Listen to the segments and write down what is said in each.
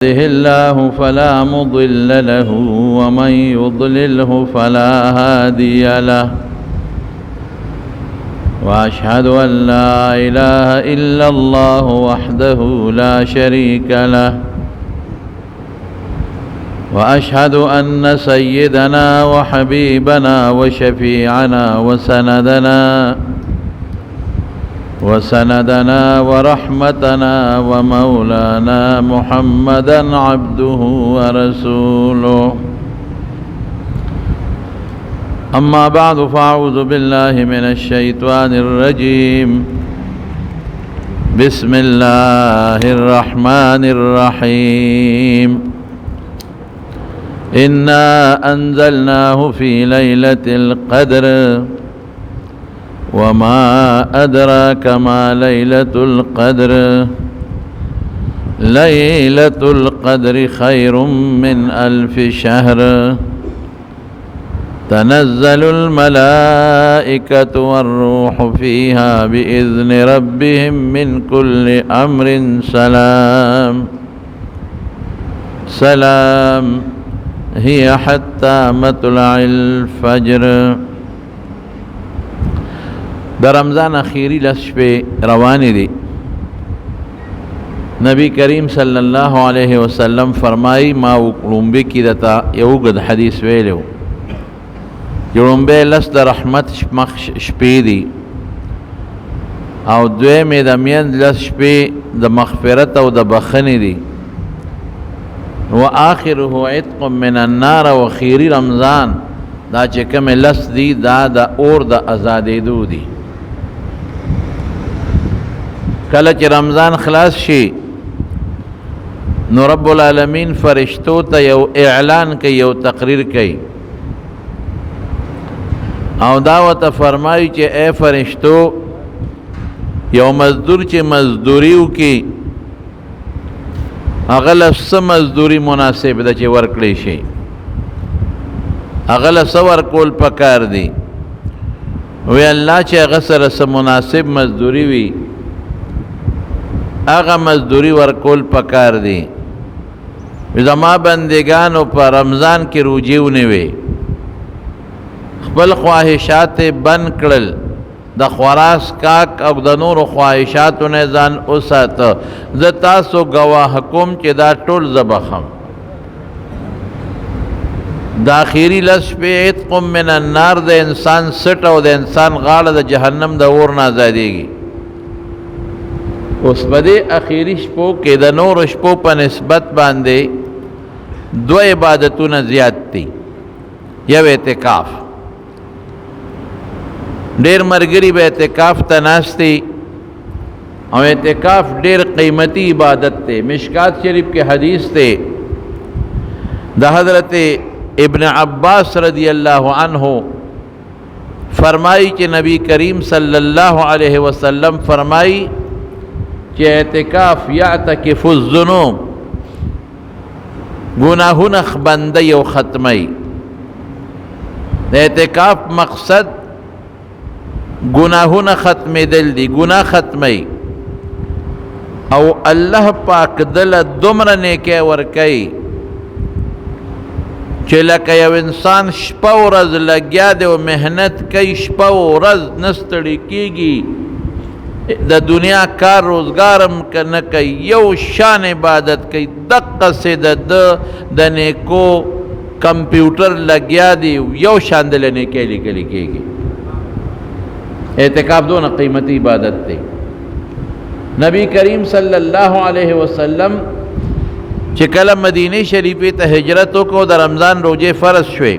يهده الله فلا مضل له ومن يضلله فلا هادي له وأشهد أن لا إله إلا الله وحده لا شريك له وأشهد أن سيدنا وحبيبنا وشفيعنا وسندنا ورحمتنا ومولانا محمدا عبده ورسوله. أما بعد فأعوذ بالله من الشيطان الرجيم. بسم الله الرحمن الرحيم. إنا أنزلناه في ليلة القدر وما أدراك ما ليلة القدر. ليلة القدر خير من 1000 شهر. تنزل الملائكة والروح فيها بإذن ربهم من كل أمر سلام هي حتى مطلع الفجر. در رمضان اخیری لشپے روانی دی. نبی کریم صلی اللہ علیہ وسلم فرمائی ما وکړمبه کی دتا یو غد حدیث ویلو جوړمبه لس د رحمت شپې دی او دوی مې د مین لس شپې د مغفرت او د بخنی دی واخره عتق من النار. واخیری رمضان دا چې کوم لس دی دا د اور د آزادېدو دی. کله چې رمضان خلاص شي نو رب العالمین فرشتو ته یو اعلان کوي، یو تقریر کوي او دا ورته فرمایي چې اے فرشتو یو مزدور چې مزدوری وکړي هغه له څه مزدوري مناسب ده چې ورکړی شي، هغه له څه ورکول پکار دی. وی الله چې هغه سره څه مناسب مزدوری وي هغه مزدوری ورکول پکار دی. زما بندگانو په رمضان کې روجې ونیوي، خپل خواهشات بند کړل، د خوراک کاک او د نورو خواهشاتو نه ځان وساته. زه تاسو ګواه کوم چې دا ټول زه بخم. د اخیری لس شپې عتق من النار د انسان سټ او د انسان غاړه د جهنم د اور نه آزادېږي. اوس په دې اخیری شپو کې د نورو شپو په نسبت باندې دو عبادتونه زیات دي. یو اعتکاف، ډېر ملګري به اعتکاف ته ناست دي او اعتکاف ډېر قیمتي عبادت دی. مشکات شریف کې حدیث دی د حضرت ابن عباس رضی اللہ عنہ فرمائی کہ نبی کریم صلی اللہ علیہ وسلم فرمائی کہ اعتکاف یعتکف الذنوب، گناہونخ بندی و ختمی. اعتکاف مقصد گناہون ختم دل دی، گناہ ختمی او اللہ پاک دل دمر نیکے ورکی چې لکه یو انسان شپه ورځ لګیا دی او محنت کوي، شپه ورځ نه ستړی کېږي، د دنیا کار روزګارم نه کوي، یو شان عبادت کوي. دقسې د نیکو کمپیوټر لګیا دی یو شان د نیکۍ لیکلی کېږي. اعتکاف دونه قیمتي عبادت دی. نبی کریم صلی اللہ علیہ وسلم چې کله مدینه شریفه ته هجرت وکړو د رمضان روزې فرض شوې،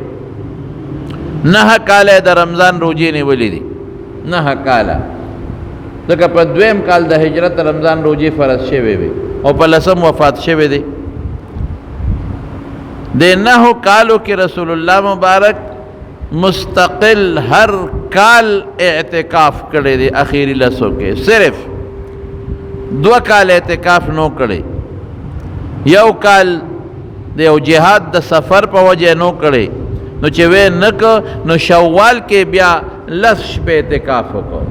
9 کاله د رمضان روزې نیولې دي. 9 کاله ځکه په دویم کال د هجرت رمضان روزې فرض شوې وي او په 10 وفات شوې دي. د 9 کالو کې رسول الله مبارک مستقل ہر کال اعتکاف کړی دی. اخیری لسو کې صرف 2 کال اعتکاف نو کړی. یو کال د یو جهاد د سفر په وجه نو کړی، نو چې وې نک نو شوال کې بیا 10 شپې اعتکاف وکړ.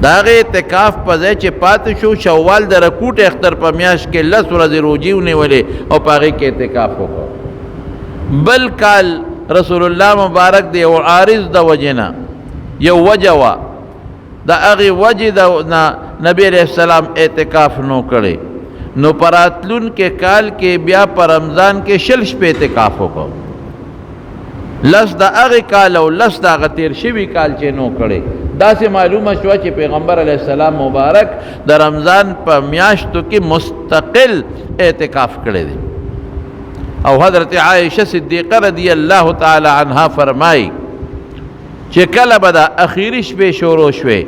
دا هغه اعتکاف په ځای چې پاتې شو شوال د رکوټ اختر په میاشت کې 10 ورځې روجي ونیولې او په هغې کې اعتکاف وکړو. بل کال رسول الله مبارک د یو عارض د وجې نه یو وجه وه، د هغې وجې نه نبی علیہ السلام اعتکاف نو کړی، نو په راتلونکي کال کې بیا په رمضان کې 20 شپې اعتکاف وکړو. 10 د هغې کال او 10 د هغه تیر شوي کال چې نو کړی. داسې معلومه شوه چې پیغمبر علیه السلام مبارک د رمضان په میاشتو کې مستقل اعتکاف کړی دی. او حضرت عائشہ صدیقہ رضی اللہ تعالی عنہا فرمائی چې کله به د اخیری شپې شروع شوې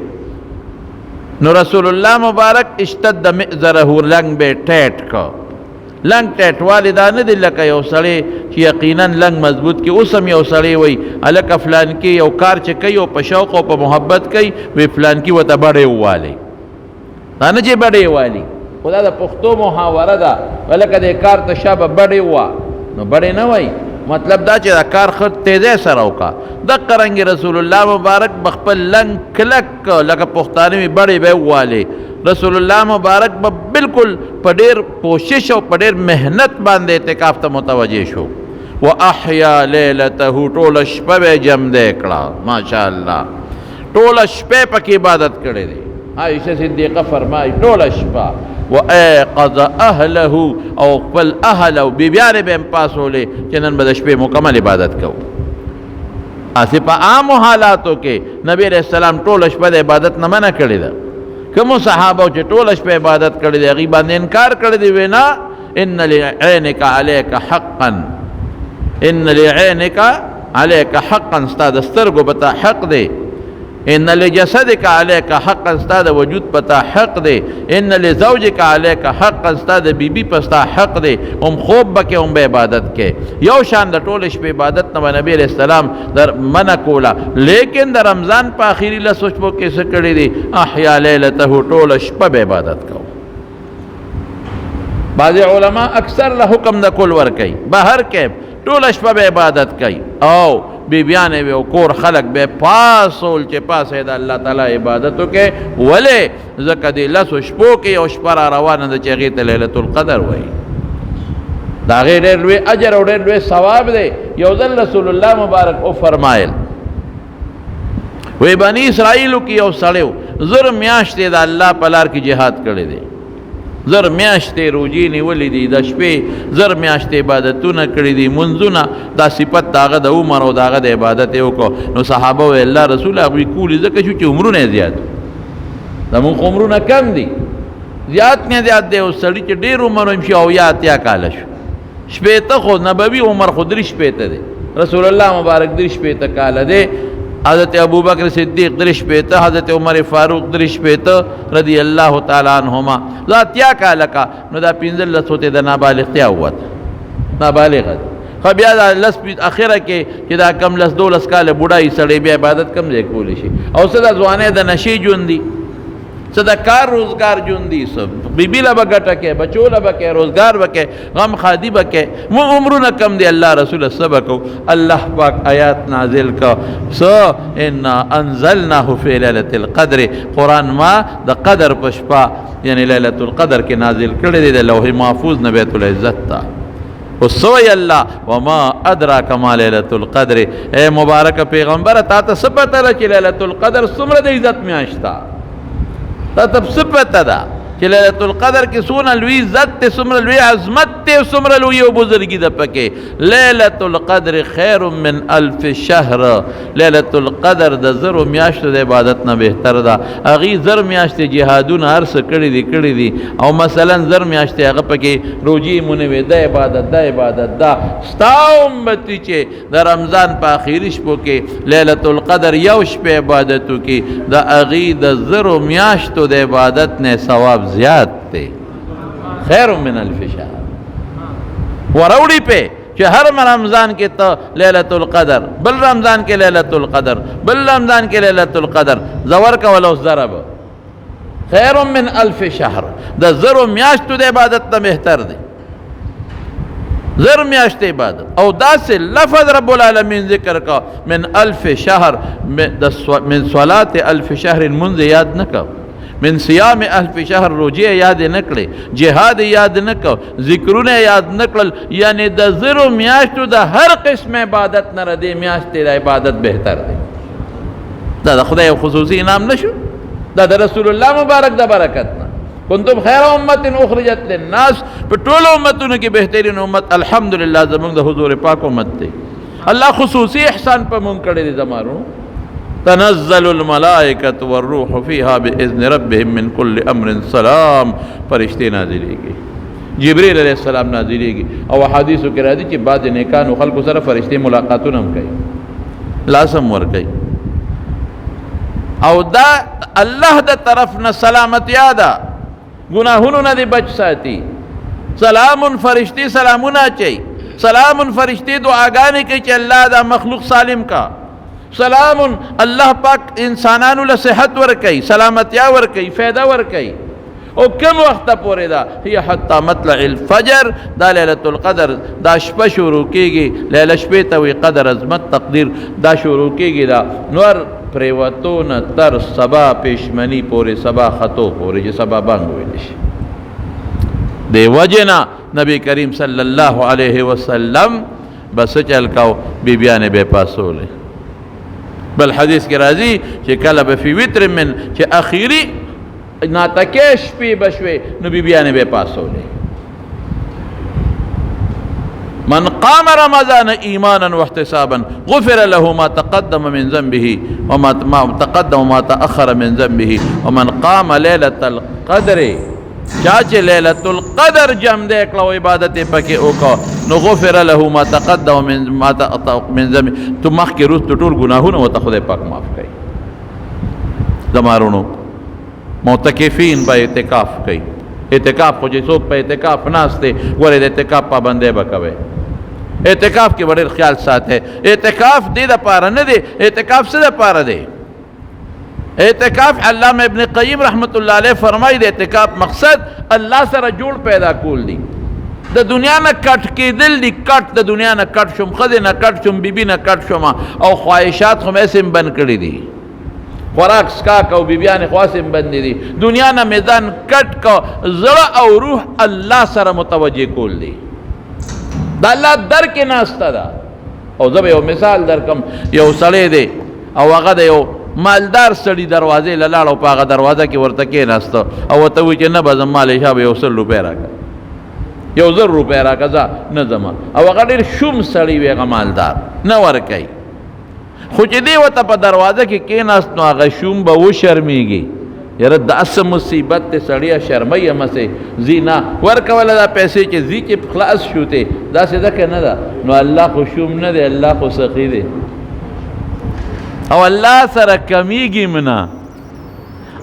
نو رسول الله مبارک اشتد مئزره لنګ به ټیټ کو. لنګ ټیټ والی دا نه دی لکه یو سړی چې یقینا لنګ مضبوط کی. اوس هم یو سړی وی هلکه فلان کې یو کار چې کوي او په شوق او په محبت کوي وی فلان کې ورته بډې ووالی. دا نه چې بډې والی، خو دا د پښتو محاوره ده، هلکه دې کار ته شابه بډې ووا، نو بډې نه وایي. مطلب دا چې دا کار خود تیزه سره وکړه. دقه رنګې رسول الله مبارک بخپل لنګ کلک لکه پښتانه وي بډې به ووالې. رسول الله مبارک به بالکل په ډېر کوشش او په ډېر محنت باندې اعتکاف ته متوجه شو. و احیا لیلته، ټوله شپه به جمده کړه. ماشاءالله ټوله شپه پکې عبادت کړی دی. عائشہ صدیقہ فرمایي ټوله شپه و ایقظ اهله، او خپل اهل او بیبیانې به هم پاسولې چې نن به د شپې مکمل عبادت کوو. اسی په عامو حالاتو کې نبی علیہ السلام ټوله شپه د عبادت نه منع کړې ده. کومو صحابه چې ټوله شپه عبادت کړی دی هغې باندې انکار کړی دی، وینا ان لعینک علیک حقا، ان لعینک علیک حقا، ستا د سترګو په تا حق دی. ان لجسدک علیک حقا، ستا د وجود په تا حق دی. ان لزوجک علیک حقا، ستا د بیبي په ستا حق دی. هم خوب به کې هم به عبادت کې. یو شان د ټوله شپې عبادت نه به نبي علیہ السلام در منع کوله. لیکن د رمضان په آخري 10 شپو کې څه کړي دي؟ احیا لیلته، ټوله شپه به عبادت کوو. بعض علما اکثر له حکم د کل ورکوي، بهر کې ټوله شپه به عبادت کوي او بیبیانې به او کور خلق به پاسول چې پاسې د الله تعالی عبادت وکړي. ولې؟ ځکه د 10 شپو کې یو شپه را روانه ده چې هغې ته لیلة القدر وایي. د هغې ډېر لوی اجر او ډېر لوی ثواب دی. یو ځل رسول الله مبارک او فرمایل وی بني اسرائیلو کې یو سړی و 10 میاشتې د الله په لار کې جهاد کړی دی، 10 میاشتې روجې نیولې دي، د شپې 10 میاشتې عبادتونه کړي دي، منځونه. دا صفت د هغه د عمر او د هغه د عبادت یې وکړو. نو صحابه وی الله رسول هغوی کولي ځکه شو چې عمرونه یې زیات، زمونږ عمرونه کم دي، زیات نه زیات دی. اوس سړي چې ډېر عمر هم شي 70 کاله شو، 80 خو نبوي عمر خو 63 دی، رسول الله مبارک 63 کاله دی. حضرت ابو بکر صدیق 63، حضرت عمر فاروق 63 رضی اللہ تعالی عنہما. دا 80 کاله کا نو دا 15 ہوتے د نابالغتیا ووت، نابالغ دی. خو بیا دا 10 اخره کې چې دا کم 12 کاله بوډای سړی بیا عبادت کم ځای کولی شي. او څه د ځوانۍ د نشې ژوند دي، څه د کار روزګار ژوند دي، څه بیبي له به ګټه کوي، بچو له به کوي، روزګار به کوي، غم خادي به کوي. مو عمرونه کم دی. الله رسول څه به کوو؟ الله پاک آیات نازل کو څه انا انزلناه فی لیلة القدر. قرآن ما د قدر په شپه یعنی لیلة القدر کې نازل کړی دی د لوح محفوظ نه بیت العزت ته. وسوی الله وما ادراک ما لیلة القدر. اے مبارک پیغمبر تا ته څه پته ده چې لیلة القدر څومره د عزت میاشت ده؟ تا ته څه پته ده چې لیلة القدر کې څومره لوی عزت دی، څومره لوی عظمت دی، څومره لوی او بزرګي ده پکې؟ لیلة القدر خیر من 1000 شهر. لیلة القدر د 1000 میاشتو د عبادت نه بهتر ده. هغې 1000 میاشتې جهادونه هر څه کړي دي او مثلا 1000 میاشتې هغه پکې روجې مونوي، د عبادت د عبادت ده. ستا امتي چې د رمضان په آخري شپو کې لیلة القدر یو شپه عبادت وکړي، د هغې د 1000 میاشتو د عبادت نه ثواب زیاد تے خیر من 1000 شهر. وروڑی پہ کہ ہر رمضان کے تو لیلۃ القدر، بل رمضان کے لیلۃ القدر، بل رمضان کے لیلۃ القدر، زور کا ولو ضرب خیر من 1000 شهر. دا 1000 میاشتو د عبادت ته بهتر دی. زر میاشت عبادت او داسې لفظ رب العالمین ذکر کا من الف شهر من صلات الف شهر منذ یاد نکو من صیام الف شهر روجه یاد نکړي جهاد یاد نکو ذکرونه یاد نکړل یعنی د زرو میاشتو د هر قسم عبادت نه ردی میاشت د عبادت بهتر دی دا د خدای خصوصي انعام نشو دا د رسول الله مبارک د برکت نه کنتم خیر امت اخرجت للناس په ټول امتونو کې بهترین امت الحمدلله زمونږ د حضور پاک امت دی الله خصوصي احسان په مونږ کړی دی زمارو تنزل الملائکۃ والروح فیها باذن ربهم من کل امر سلام فرشتے نازلېږي جبرئیل علیہ السلام نازلېږي او حدیثو کې راځي چې بعض نیکانو خلکو سره فرشتے ملاقاتونه هم کوي لازم ور کوي او دا الله د طرف نه سلامتیا ده گناہونو نه دی بچ ساتي سلام فرشتے سلامونه چي سلام فرشتے دعاګانې کوي چې الله دا مخلوق سالم کا سلام اللہ پاک انسانانو له صحت ورکي سلامتیا ورکي فائدہ ورکي او کم وخت پورې دا هي حتی مطلع الفجر دا ليله القدر دا شپه شروع کیږي لیله شپه ته وي قدر عظمت تقدیر دا شروع کیږي دا نور پریوتون تر سبا پېشمنی پورې سبا خطو پورې چې سبا بانګ ویل شي دی وجنا نبی کریم صلی الله علیه وسلم بس چل کاو بیبیانه بے پاسوله بل حدیث کی راضی کہ کل بفی وتر من کہ اخیری ناتکیش پی بشوے نبی بیانے بے پاس ہو لے من قام رمضان ایمانا واحتسابا غفر له ما تقدم من ذنبه وما تقدم وما تأخر من ذنبه ومن قام ليلة القدر چاچے لیلۃ القدر جم دیکھ لو عبادت پکے اوکا نو غفر له ما تقدم من ذنب تو مخ کے روز تو ټول گناہونه وته خدای پاک معاف کړي زمارونو معتکفین با اعتکاف کړي اعتکاف خو چې څوک په اعتکاف ناشته ګوره د اعتکاف پابندۍ وکوي اعتکاف کې ډېر خیال ساته اعتکاف دې د پاره نه دی اعتکاف څه د پاره دی اعتکاف علامہ ابن قیم رحمت اللہ علیہ فرمائی دے اعتکاف مقصد اللہ سره جوڑ پیدا کول دی د دنیا نه کټ کېدل دي کټ د دنیا نه کټ شم خدای نه کټ شم بیبي نه کټ شم او خواهشات خو مې سم بند کړی دي خوراک سکاک او بیبیان خواسم بند دي دنیا نه میدان کټ کو زړه او روح الله سره متوجه کول دي د الله در کې ناسته ده او زه یو مثال درکم یو سړی دی او هغه د یو مالدار سړي دروازې لاړ او په هغه دروازه کې ورته کېناسته او ورته وایي چې نه به زما مالې شابه 100 روپۍ راکړه 1000 روپۍ راکړه ځه نه ځم او هغه ډېر شوم سړی وي هغه مالدار نه ورکوي خو چې دی ورته په دروازه کې کېناست نو هغه شوم به وشرمېږي یاره داسې مصیبت دی سړیه شرمۍ همسې ځي نه ورکوله دا پیسې چې ځي چې خلاص شو تی داسې ده که نه ده نو الله خو شوم نه دی الله خو سخي دی او الله سره کمیږي منا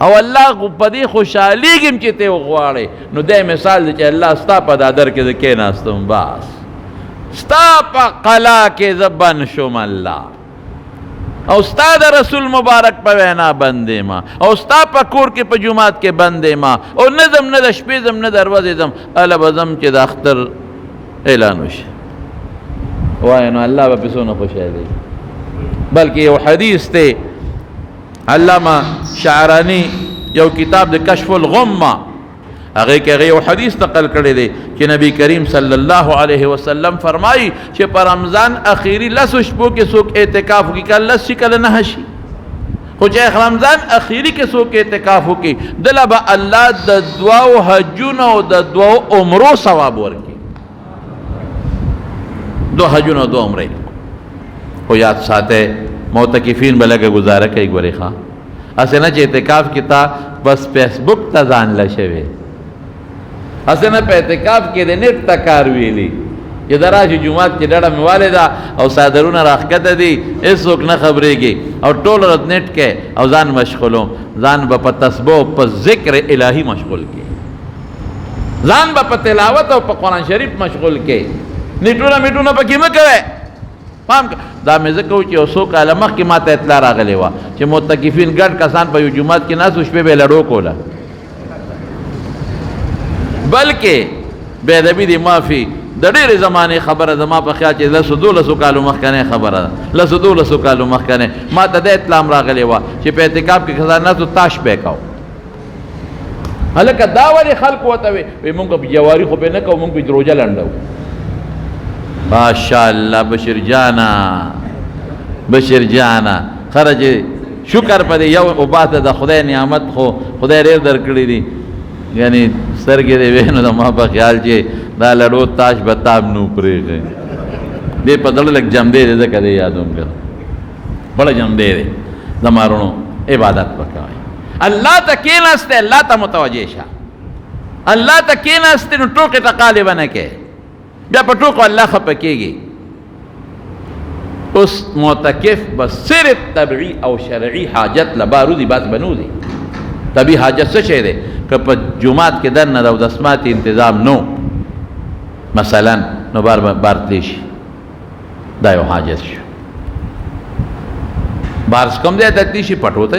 او الله په دې خوشحالیږم چې ته وغواړې نو دی مثال دی چې الله ستا په دادر کې زه کېناستم بس ستا په قلا کې زه بند شوم الله او ستا د رسول مبارک په وینا بندې ما او ستا په کور کې په جومات کې بندې ما او نه ځم نه د شپې ځم نه د ورځې ځم هله به ځم چې د اختر اعلان وشي وایه نو الله به پې څونه خوشحالېږي بلکہ یو حدیث تے علامہ شعرانی یو کتاب دے کشف الغمہ اگر کہ یو حدیث نقل کرے دے کہ نبی کریم صلی اللہ علیہ وسلم فرمائی کہ پر رمضان اخیری لس شپو کے سوک اعتکاف کی کل لس شکل نحشی خو چاہ رمضان اخیری کے سوک اعتکاف کی دلبا اللہ دا دعاو حجون و دا دعاو عمرو ثواب ورکی دو حجون و دو عمرے کو یاد ساتے معتکفین بلکہ گزارہ کئی گوری خواہ اسے نا چھ اعتکاف کی تا بس فیس بک تا زان لشوے اسے نا پہ اعتکاف کی دے نیٹ تا کارویلی یہ دراجی جمعات کی ڈڑا موالے دا او صادرون راخکت دی اس وقت نہ خبرے گی اور ٹول رد نیٹ کے او زان مشغولوں زان با پا تسبو پا ذکر الہی مشغول کے زان با پا تلاوت او پا قرآن شریف مشغول کے نیٹونا میٹونا پا کی مکوے فهم دا مې ځکه و چې یو څو کاله مخکې ما ته اطلاع راغلی وه چې متکفین ګډ کسان په یو جومات کې ناست و شپې به یې لړو کوله بلکې بې ادبي دې معافي د ډېرې زمانې خبره زما په خیال چې لسو دولسو کالو مخکنۍ خبره ده، لسو دولسو کالو مخکنۍ ما ته د اطلاع راغلی وه چې په اعتکاف کې خزاناتو تاش پې کوو. هلکه دا ولې خلکو ورته وی مونږ په جواري خو پې نه کوو، مونږ پې روژه لنډو. ماشاءالله بشیر جانا، بشیر جانا خرج شکر په دې یو وباته د خدای نعمت خو خدای ډېر درکړي دي، یعنی سترګې دې وې نو د ما په خیال چې دا لړو تاش به تاب نو پرېږدي دې په زړه لږ جمدی دی ځکه دې یادوم که بڑا جمدی دی زما رونو عبادت وکوئ. الله ته کېناستې الله ته متوجه شه، الله ته کېناستې نو ټوکې ټقالې به نه کوې، بیا په ټوکو الله خفه کېږي. اوس معتکف بس صرف طبعی او شرعی حاجت لباروزی بات بنوزی. طبعی حاجت څه شی دی؟ که په جماعت کې دننه د اودسماتي انتظام نو مثلا نو بار تلی شي، دا یو حاجت شو. بارس کوم ځای ته تلی شي؟ پټو ته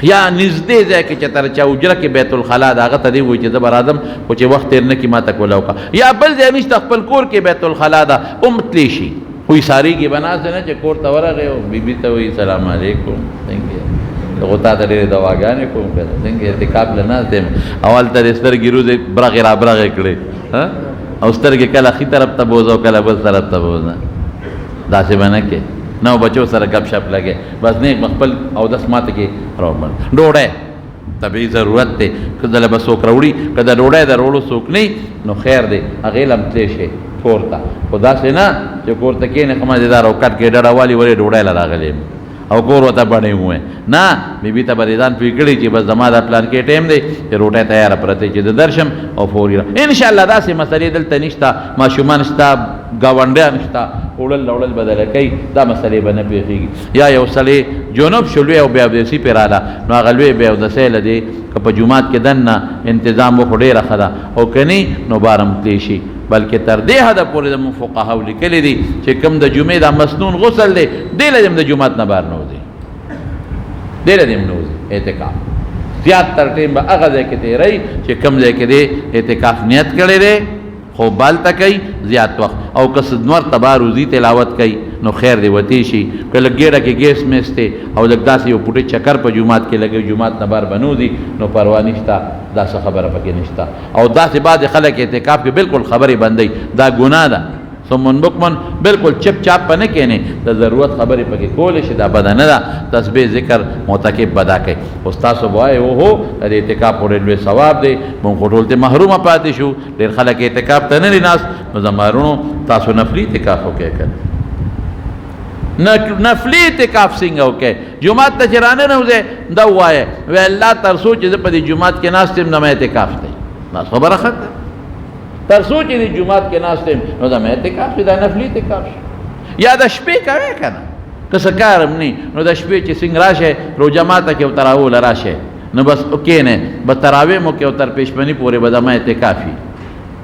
یا نږدې ځای کې چې تر چا اجره کې بیت الخلا د هغه ته دی وایي چې زه به راځم خو چې وخت تېر نه کړي ما ته کوله وکړه، یا بل ځای نشته خپل کور کې بیت الخلا ده هم تلی شي. کوئی ساری کې بناسته نه چې کور ته ورغی او بیبي ته وایي سلام علیکم څنګه خو تا ته ډېرې دواګانې کوم که څنګه اعتکاف له ناست یم اول ته دې سترګې روزې برغې را برغې کړې او سترګې کله ښي طرف ته بوځه او کله بل طرف ته بوځه، داسې به نه کې نه بچو سره گپ شپ لګې بس نیک خپل اودس ماته کې راوړل. ډوډۍ طبیعي ضرورت دی، که دله به څوک راوړي که د ډوډۍ د راوړو څوک نه نو خیر دی هغې له هم تلی شي کور ته، خو داسې نه چې کور ته کښېنې ښه مزېدار او کټ کې ډډه والي ولې ډوډۍ له راغلی یم او کور ورته بڼې ووایې نه، بیبي ته به دې ځان پوه کړي چې بس زما دا پلان کې ټایم دی چې روټۍ تیاره پرته چې زه درشم او فوري انشاءالله داسې مسلې دلته نشته، ماشومان شته، ګاونډیان شته، وړل راوړل به دله کوي، دا مسلې به نه پېښېږي. یا یو سړی جنوب شو لوی او بیا اودسي پرې راله نو هغه لوی بیا اودسی له دی که په جومات کې دننه انتظام وکړو ډېره ښه ده او که نه نو بار هم تلی شي. بلکې تر دې حده پورې زموږ فقهاو لیکلي دي چې کوم د جمعې دا مسنون غسل دی دې له د جومات نه بار نه وځي، دې له نه وځي اعتکاف. زیات تر ټیم به هغه ځای کې تېروي چې کوم ځای کې دی اعتکاف نیت کړی دی خو بالته کوي زیات وخت، او که نور تبا روزي تلاوت کوي نو خیر دی وتی شي. که لږ ګېډه کې ګیس میس دی او لږ داسې یو پوټی چکر په جومات کې لګوي جومات نه بار بنوځي نو پروا نشته، داسې خبره پکې نشته. او داسې بعضې خلک اعتکاف کې بالکل خبرې بندوي، دا ګناه ده. سمن بکمن بالکل چپ چاپ په نه کښېنې، د ضرورت خبرې پکې کولی شي، دا بده نه ده. تسبیح ذکر معتکف بدا کوي. اوس تاسو به وایئ اوهو د اعتکاف خو ډېر لوی ثواب دی، موږ خو ټول ترې محرومه پاتې شو، ډېر خلک اعتکاف ته نه دي ناست. نو زما وروڼو تاسو نفلي اعتکاف وکړئ که نفلي اعتکاف څنګه وکړئ؟ جومات ته چې راننوځئ دا ووایئ وی الله تر څو چې زه په دې جومات کې ناست یم زما اعتکاف دی، بس خبره ختمه. تر څو چې دې جومات کې ناست یم نو زما اعتکاف شي، دا نفلي اعتکاف شي. یا د شپې کوې که نه که څه کار هم نه نو د شپې چې څنګه راشئ روژه ماته کې او تراویح له راشئ نو بس کښېنئ بس تراویح مو کې او تر پېشمني پورې به زما اعتکاف وي،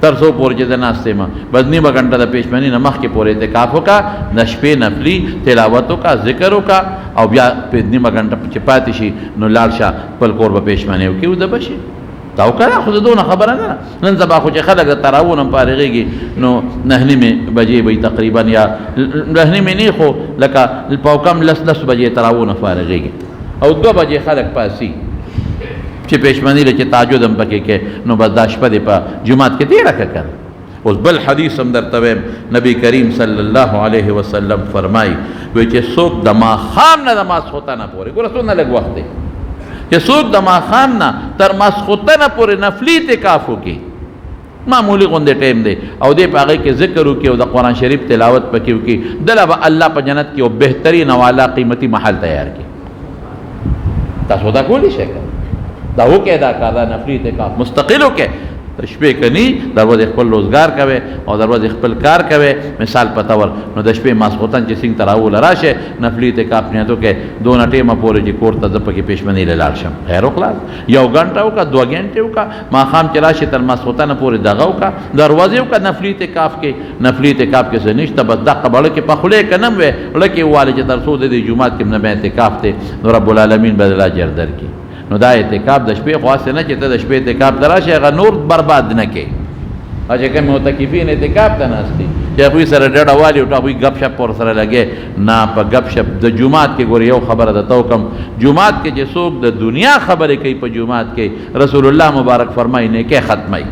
تر څو پورې چې زه ناست یم بس نیمه ګنټه د پېشمني نه مخکې پورې اعتکاف وکړه، د شپې نفلي تلاوت وکړه، ذکر وکړه او بیا نیمه ګنټه چې پاتې شي نو لاړ شه خپل کور به پېشمني وکړي اوده به شي. دا وکړه خو زه دونه خبره نه ده. نن سبا خو چې خلک د تراویح نه فارغېږي نو 9:30 بجې به تقریبا یا 9:30 نه خو لکه په کم 10 بجې تراویح نه فارغېږي او 2 بجې خلک پاسي چې پېشمني له چې تهجد هم پکې کې نو بس دا شپه دې په جومات کې تېره کړه که نه. اوس بل حدیث هم درته وایم، نبی کریم صلی الله علیه وسلم فرمایي وایي چې څوک د ماښام نه د ماسخوتنه پورې ګوره څومره لږ وخت دی چې څوک د ماښام نه تر ماسخوتنه پورې نفلي اعتکاف وکړي، معمولي غوندې ټایم دی او دې په هغې کې ذکر وکړي او د قرآن شریف تلاوت پکې وکړي، دله به الله په جنت کې یو بهترین او اعلی قیمتي محل تیار کړي. تاسو دا کولی شئ که دا وکړئ، دا کار دا نفلي اعتکاف مستقل وکړئ. د شپې که نه در ورځې خپل روزګار کوئ او در ورځې خپل کار کوئ، مثال په طور نو د شپې ماسخوتن چې څنګه تراویح له راشئ نفلي اعتکاف نیت وکړئ دونه ټیمه پورې چې کور ته زه پکې پېشمني له لاړ شم، خیر وخلاص 1 ګنټه وکړه 2 ګنټې وکړه، ماښام چې راشي تر ماسخوتنه پورې دغه وکړه، دروازې وکړه نفلي اعتکاف کې. نفلي اعتکاف کې څه نشته، بس دقه بړه کې په خولې که نه هم وی ړه کې ووالې چې تر څو د دې جومات کې نه به اعتکاف دی نو رب العالمین به دله اجر درکړي. نو دا اعتکاف د شپې خو هسې نه چې ته د شپې اعتکاف ته راشې هغه نور برباد نه کړې، او چې کوم معتکفین اعتکاف ته ناست دي چې هغوی سره ډډه والي او هغوی ګپ شپ ورسره لګې نه په ګپ شپ د جومات کې ګورې یو خبره درته وکړم جومات کې چې څوک د دنیا خبرې کوي په جومات کې رسول الله مبارک فرمایي نیکۍ ختموي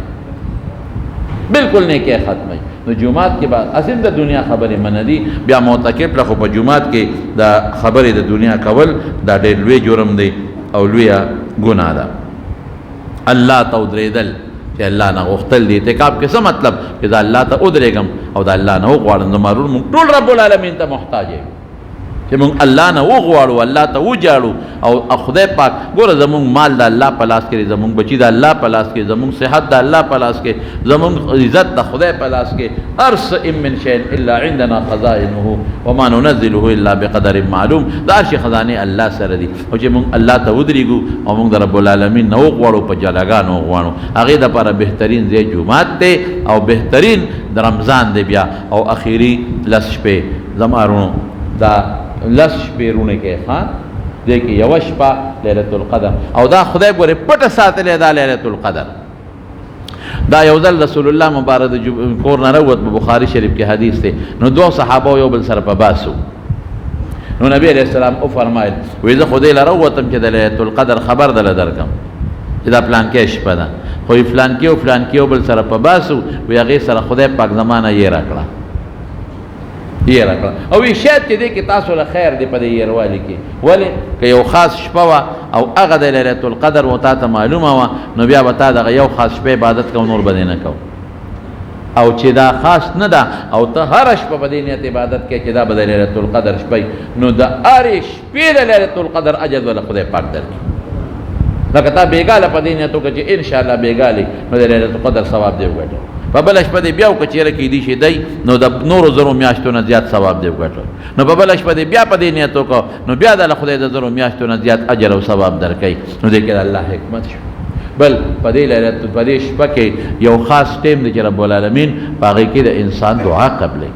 بالکل نیکۍ ختموي نو جومات کې به اصل د دنیا خبرې منع دي بیا معتکف له خو په جومات کې د خبرې د دنیا کول دا ډېر لوی جرم دی او لویه ګناه ده الله ته ودرېدل چې الله نه غوښتل دي اعتکاف کې څه مطلب چې دا الله ته ودرېږم او دا الله نه وغواړم زما ورور موږ ټول رب العالمین ته محتاج یو چې موږ الله نه وغواړو الله ته وجاړو او خدای پاک ګوره زموږ مال د الله په لاس کې دی زموږ بچي د الله په لاس کې زموږ صحت د الله په لاس کې زموږ عزت د خدای په لاس کې هر څه ان من شیء الا عندنا خزائنه وما ننزله الا بقدر معلوم دا هر شي خزانې الله سره دي او چې موږ الله ته ودرېږو او موږ د رب العالمین نه وغواړو په جلاګانو وغواړو هغې دپاره بهترین ځای جومات دی او بهترین د رمضان دی بیا او اخیري لس شپې زما وروڼو دا لس شپې رونه کې ښه دی کې یوه شپه لیلة القدر او دا خدای ګورې پټه ساتلې دا لیلة القدر دا یو ځل رسول الله مبارک د کور نه راووت په بخاري شریف کې حدیث دی نو دوه صحابه یو بل سره په باسو نو نبی علیه السلام وفرمایل وایي زه خو دې له راووتم چې د لیلة القدر خبر دله درکړم چې دا پلانکې شپه ده خو فلانکې او فلانکې یو بل سره په باسو وایي هغې سره خدای پاک زمانه یې راکړه یې راکړه او وی شاید چې دې کې تاسو له خیر دی په دې یېروالي کې ولې که یو خاص شپه وه او هغه د لیلة القدر و تا ته معلومه وه نو بیا به تا دغه یو خاص شپه عبادت کو نور به دې نه کو او چې دا خاص نه ده او ته هره شپه په دې نیت عبادت کې چې دا به د لیلة القدر شپه نو د هرې شپې د لیلة القدر اجر وله خدای پاک درکړي لکه تا بېګاله په دې نیت وکړه چې انشاءالله بېګالې نو د لیلة القدر ثواب دې وګټه په بله شپه دې بیا وکړه چېرې کیدی شي دی نو د نورو زرو میاشتو نه زیات ثواب دې وګټه نو په بله شپه دې بیا په دې نیت وکړه نو بیا د خدای د زرو میاشتو نه زیات اجر او ثواب درکوي نو دې کې د الله حکمت شو بل په دې شپه کې یو خاص ټیم دی چې رب العالمین په هغې کې د انسان دعا قبلوي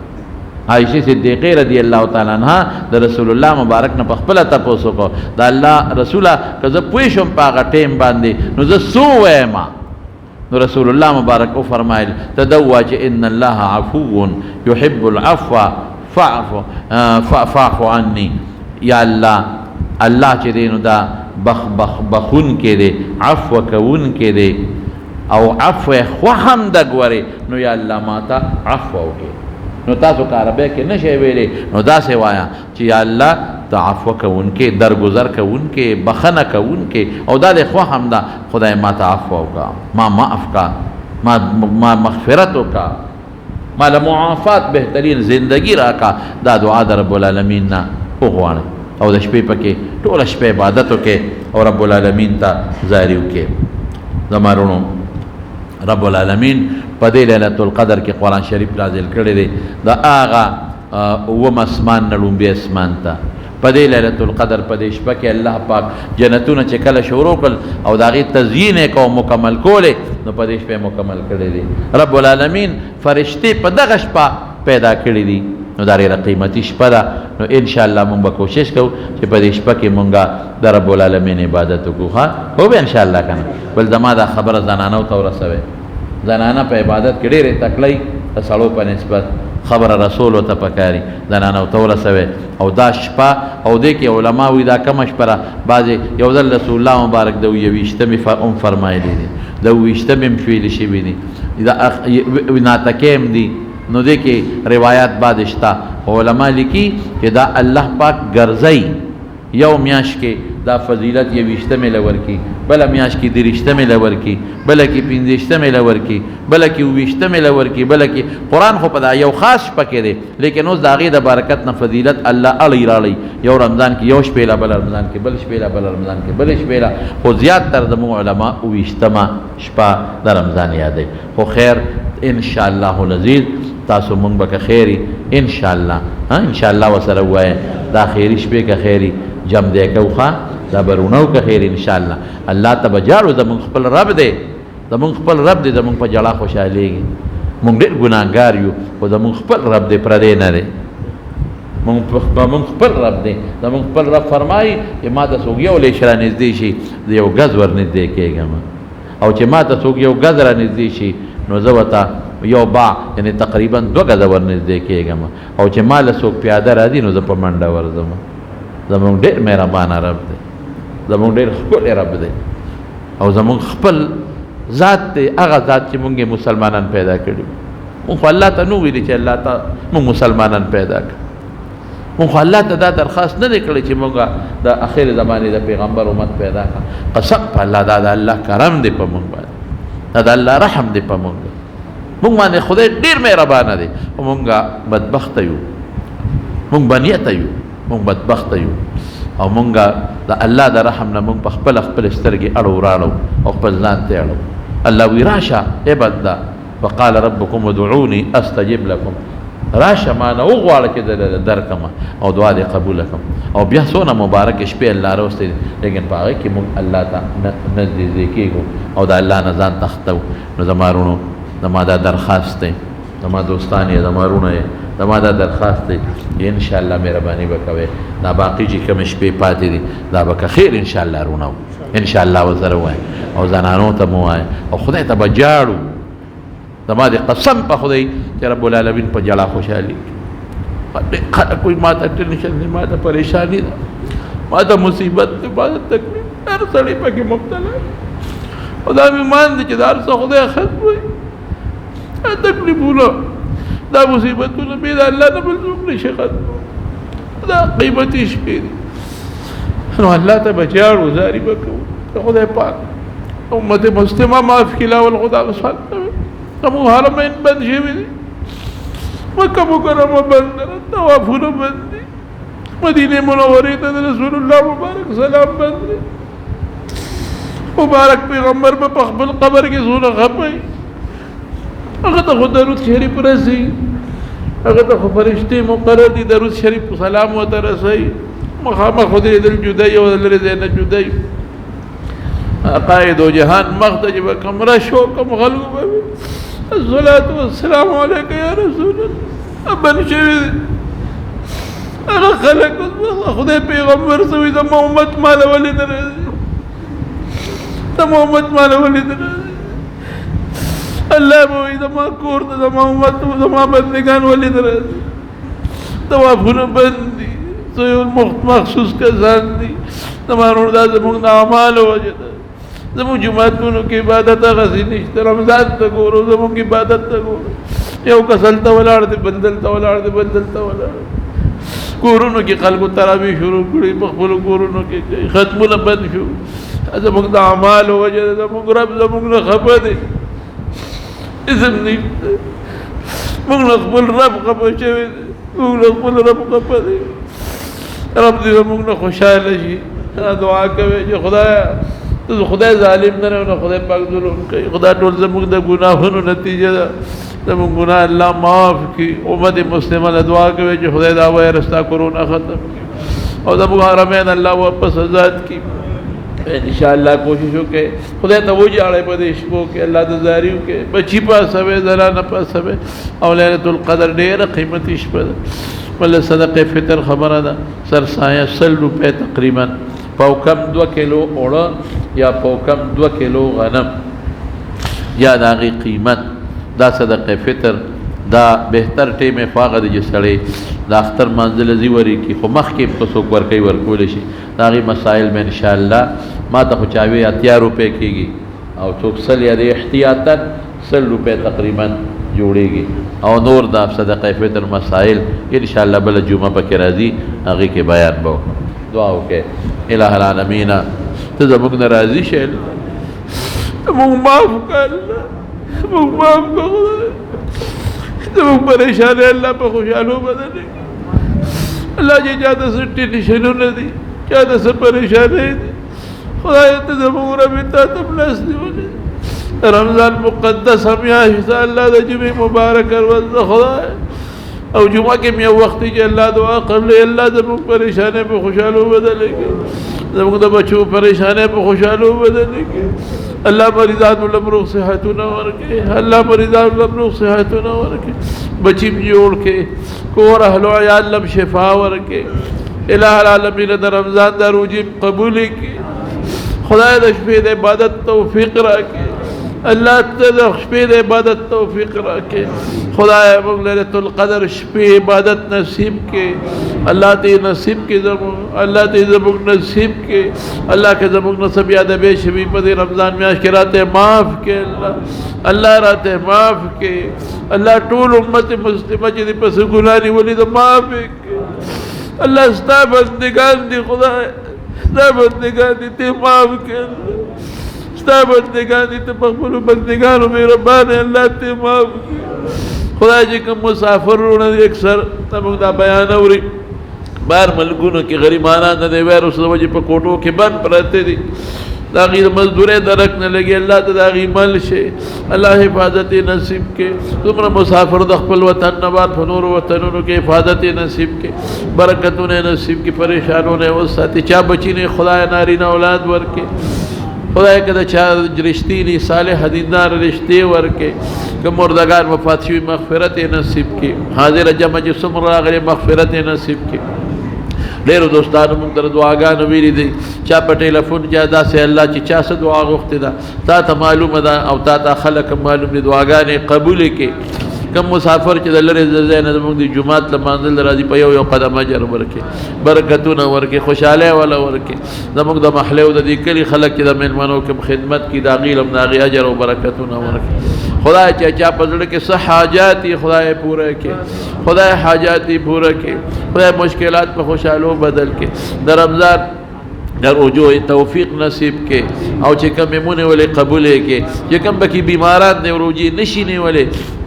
عائشہ صدیقہ رضی اللہ تعالیٰ عنہ د رسول الله مبارک نه په خپله تپوس وکړو د الله رسوله که زه پوه شم په هغه ټیم باندې نو زه څه ووایم نو رسول الله مبارک وفرمایل تدوا چې ان الله عفو يحب العفو فاعف عني یا الله الله چې دی نو دا بخون کې دی عفو کوون کې دی او عفو خوهم د ګورې نو یا الله ما ته عفو وکړي نو تاسو که عربی کې نشئ ویلی نو داسې وایه چې یا الله ته عفو کوونکې درگذر کوونکې بخنه کوونکې او دا د خوهم ده خدای ما ته عفو وکړه ما معاف کړه ما مغفرت وکړه ما له معافات بهترین زندگی راکړه دا دعا د رب العالمین نه وغواړئ او د شپې پکې ټوله شپه عبادت وکړئ او رب العالمین ته زاري وکړئ زما وروڼو رب العالمین په دې لیلة القدر کې قرآن شریف نازل کړی دی د هغه اووم اسمان نه لومبي اسمان ته په دې لیلة القدر په دې شپه کې الله پاک جنتونه چې کله شروع کړل او د هغې تزیین یې کو مکمل کولې نو په دې شپه مکمل کړی دی رب العالمین فرشتې په دغه شپه پیدا کړي دي نو دا ډېره قیمتي شپه ده نو انشاءالله مونږ به کوشش کوو چې په دې شپه کې مونږ د رب العالمین عبادت وکړو ښه خو به انشاءالله که نه بل زما دا خبره زنانو ته ورسوئ زنانه په عبادت کې ډېرې تکلی د سړو په نسبت خبره رسولو ته پکاري زنانو ته ورسوئ او دا شپه او دې کې علما وایي دا کمه شپه ده بعضې یو ځل رسول الله مبارک د یویشتمې هم فرمایلی دي د اوویشتمې هم شویلي شوي دي د ناتکې هم دي نو دې کې روایات بعد شته علما لیکي چې دا الله پاک ګرځئ یو میاشت کې دا فضیلت یویشتمې له ورکي بله میاشت کې دېرشتمې له ورکي بله کې پنځویشتمې له ورکي بله کې اوویشتمې له ورکي بله کې قرآن خو په دا یو خاص شپه کې دی لیکن اوس د هغې د برکت نه فضیلت الله اړی راړی یو رمضان کې یو شپېله بل رمضان کې بل شپېله بل رمضان کې بل شپېله خو زیات تر زموږ علما اوویشتمه شپه د رمضان یادوي خو خیر انشاءالله العزیز تاسو مونږ به که خیري انشاءالله انشاءالله ورسره ووایه دا خیري شپې که خیري جم دی کو ښه دا به رونو که خیر انشاءالله الله ته به جاړو زمونږ خپل رب دی زمونږ خپل رب دی زمونږ په جړه خوشحالېږي مونږ ډېر ګناهګار یو خو زمونږ خپل رب دی پردی نه دی مونږ خپل رب دی زمونږ خپل رب فرمایي چې ما ته څوک یو لیش را نږدې شي د یو ګز ور نږدې کېږم او چې ما ته څوک یو ګز را نږدې شي نو زه ورته یو با یعنی تقریبا 2 غزه ورنږدې کېږم او چې مال څوک پیاده راځي نو زه په منډه ورځم زمونږ ډېر مهربانه رب دی زمونږ ډېر ښکلی رب دی او زمونږ خپل ذات دی هغه ذات چې مونږ مسلمانان پیدا کړي مونږ خو الله ته نو ویلي چې الله ته مونږ مسلمانان پیدا کړي مونږ خو الله ته دا درخواست نه دی کړی چې مونږ د اخر زمانې د پیغمبر امت پیدا کړه قسم په الله دا د الله کرم دی په مونږ باندې دا د الله رحم دی په مونږ باندې خدای ډېر مهربانه دی او مونږ بدبخته یو مونږ بنیته یو مونږ بدبخته یو او مونږ د الله د رحم نه مونږ په خپل سترګې اړو راړو او خپل ځان ته اړو الله وی راشه ای بنده وقال ربكم ادعوني استجب لكم راشه ما نه وغواړه چې درکم او دعا دې قبول کړم او بیا څونه مبارک شپې الله راوستي لیکن په هغه کې مونږ الله ته نږدې کېږو او د الله نه ځان تختو نو زمارونو زما دا درخواست دی زما دوستان یې زما رونه یې زما دا درخواست دی ان شاء الله مهرباني به کوئ دا باقي چې کوم شپې پاتې دي دا به که خیر ان شاء الله رونه ان شاء الله ورسره ووایي او زنانو ته مو وایي او خدای ته به جاړو زما د قسم په خدای چې رب العالمین په جړه خوشحالي خلک کوئی ما ته ټینشن دی ما ته پریشانی ده ما ته مصیبت ده ما ته تکلیف هر سړی پکې مبتلا او دا مې مان دی چې دا هر څه خدای ختموي تکلیفونه دا مصیبتونه بې د الله نه بل څوک نشي ختموي دا قیمتي شپې دي نو الله ته به جاړو زاري به کوو د خدای پاک امت مسلمه معاف کړي لاول خدا غسان زموږ حرمین بند شوي دي مکه مکرمه بند ده طوافونه بند دي مدینې منورې ته د رسول الله مبارک سلام بند دی مبارک پیغمبر به په خپل قبر کې څونه خپه هغه ته خو درود شریف رسي هغه ته خو فرشتې مقرر دي درود شریف سلام ورته رسوي مخامخ ودرېدل جدی او لرې ځای نه جدی قائد و جهان مخ ته چې به کوم رش و کوم خلکو به وي الصلاة والسلام علیک یا رسول الله بند شوي دي هغه خلک خدای پیغمبر سوي زما امت ماله ولې نه راځي زما امت ماله ولې نه راځي الله به وایي زما کور ته زما امت زما بندګان ولې نه راځي طوافونه بند دي مخصوص کسان دي زما ورور دا زموږ د اعمالو وجه ده زموږ جوماتونو کې عبادت هغسې نشته رمضان ته ګورو زموږ عبادت ته ګورو یو کس هلته ولاړ دی بل دلته ولاړ دی بل دلته ولاړ دی کورونو کې خلکو تراویح شروع کړي په خپلو کورونو کې ختمونه بند شو زموږ د اعمالو وجه ده زموږ رب زموږ نه خفه دی اسم نشته موږ نه خپل رب خفه شوی دی موږ نه خپل رب خفه دی رب دې زموږ نه خوشحاله شي دعا کوي چې خدای ظالم نه نه خدای پاک ظلم کوي خدای ټول زموږ د ګناهونو نتیجه ده زموږ ګناه الله معاف کړي امت مسلمه له دعا کوي چې خدای دا وایرس تا کرونا ختم کړي او زموږ حرمین الله واپس آزاد کړي انشاءالله کوشش وکړئ خدای ته وجاړئ په دې شپو کې الله ته زاري وکړئ بچي پاسوئ زنانه پاسوئ او لیلة القدر ډېره قیمتي شپه ده بله صدقه فطر خبره ده سرسایه 100 روپۍ تقریبا پاو کم 2 کیلو اوړه یا پاو کم 2 کیلو غنم یا د هغې قیمت دا صدقه فطر دا بهتر ټیم یې خو هغه دی چې سړی د اختر منزله ځي ورکړي خو مخکې که څوک ورکوي ورکولی شي د هغې مسایل به انشاءالله ما ته خو چاوي 80 روپۍ کېږي او څوک 100 یا د احتیاطاً 100 روپۍ تقریبا جوړېږي او نور دا صدقه فطر مسائل انشاءالله بله جمعه پکې راځي هغې کې بیان به وکړم دعا وکړئ الہ العالمین ته زموږ نه راضي شئ موږ معاف کړه الله موږ معاف کړه زموږ پریشانۍ الله په خوشحالو بدل کړي الله چې چا ته څه ټینشنونه دي چا ته څه پریشانۍ دي خدای ته زموږ رب تا ته بلس نیولې رمضان مقدس میاشت ده الله د جمعې مبارک ورځ ده خدای او جمعه کې مې یو وخت چې الله دعا قبلې الله زموږ پریشانۍ په خوشحالو بدلې کړي زموږ د بچو پریشانۍ په خوشحالو بدلې کړي الله مریضانو له روغ صحتونه ورکړي الله مریضانو له روغ صحتونه ورکړي بچي جوړ کړي کور اهل او عیال لم شفا ورکړي الہ العالمین د رمضان د روزې قبول کړي خدای د شپې د عبادت توفیق راکړي اللہ تعالی شپې د عبادت توفیق راکې خدای موږ لیلۃ القدر شپې عبادت نصیب کې اللہ تی نصیب کې زموږ اللہ تی زموږ نصیب کې اللہ کے زموږ نصب یاد بے شبی په رمضان میاشت کې راته معاف کې اللہ راته معاف کې اللہ ټول امت مسلمه چې پس ګناه نیولې د معاف کې اللہ ستا بندگان دی خدای ستا بندگان دی ته معاف کې ستا بندگان دی ته مغفور بندگانو مهربان اللہ ته معاف کې خدای چې کوم مسافرونه اکثر موږ دا بیان اوري بار ملکونو کې غریبانان د وایروس د وجې په کوټو کې بند پراته دي دا غیر مزدورے درک نہ لگے اللہ تا غی مل شے اللہ حفاظت نصیب کے تمہارا مسافر د خپل وطن نبات فنور وطنونو کے حفاظت نصیب کے برکتوں نے نصیب کی پریشانوں نے وہ ساتھی چا بچی نے خدا نارینہ اولاد ور کے خدا کدا چا رشتی نی صالح دیندار رشتے ور کے کہ مردگان وفات شوی مغفرت نصیب کی حاضر جمع جسم راغلی مغفرت نصیب کی ډیرو دوستانو موږ ته دعاګانې ویلي دي چا په ټلیفون چا داسې الله چې چا څه دعا غوښتې ده تا ته معلومه ده او تا ته خلک معلوم دي دعاګانې قبولې کې کم مسافر چې د لرې ځای نه زموږ د جومات لمانځل راځي په یو قدم اجر ورکړي برکتونه ورکړي خوشحالۍ والا ورکړي زموږ د محلې او د دې کلي خلک چې د میلمنو کې خدمت کړي د هغې هم د هغې اجر او برکتونه ورکړي خدای چې چا په زړه کې څه حاجات یې خدای پوره کړي خدای حاجات یې پوره کړي خدای مشکلات په خوشحالو بدل کړي د رمضان در رجوع توفیق نصیب کے او چې کم مونه ولې قبول کې چې کم بکی بیماران دی روجي نشي نه ولې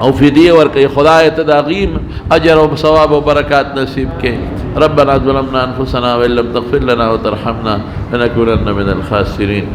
او فدیه ورکړي خدای ته داغیم اجر او ثواب او برکات نصیب کې ربنا ظلمنا انفسنا وان لم تغفر لنا وترحمنا لنكونن من الخاسرين